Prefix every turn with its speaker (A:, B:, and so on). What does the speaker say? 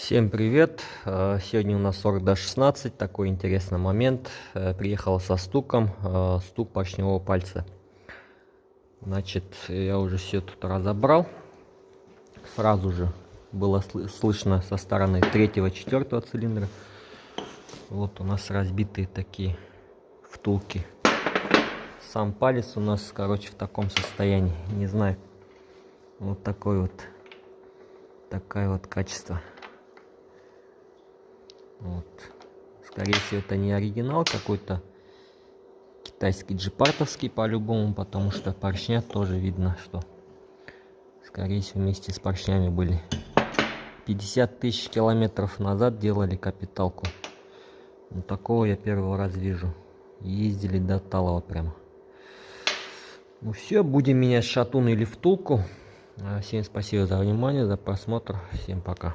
A: Всем привет! Сегодня у нас 40D16, такой интересный момент. Приехал со стуком, стук поршневого пальца. Значит, я уже все тут разобрал. Сразу же было слышно со стороны 3-4 цилиндра. Вот у нас разбитые такие втулки. Сам палец у нас, короче, в таком состоянии. Не знаю, вот такое вот качество. Вот. Скорее всего, это не оригинал, какой-то китайский джипартовский по-любому, потому что поршня тоже видно, что скорее всего вместе с поршнями были. 50 тысяч километров назад делали капиталку. Ну, такого я первый раз вижу. Ездили до Талова прямо. Ну все, будем менять шатун или втулку. Всем спасибо за внимание, за просмотр. Всем пока.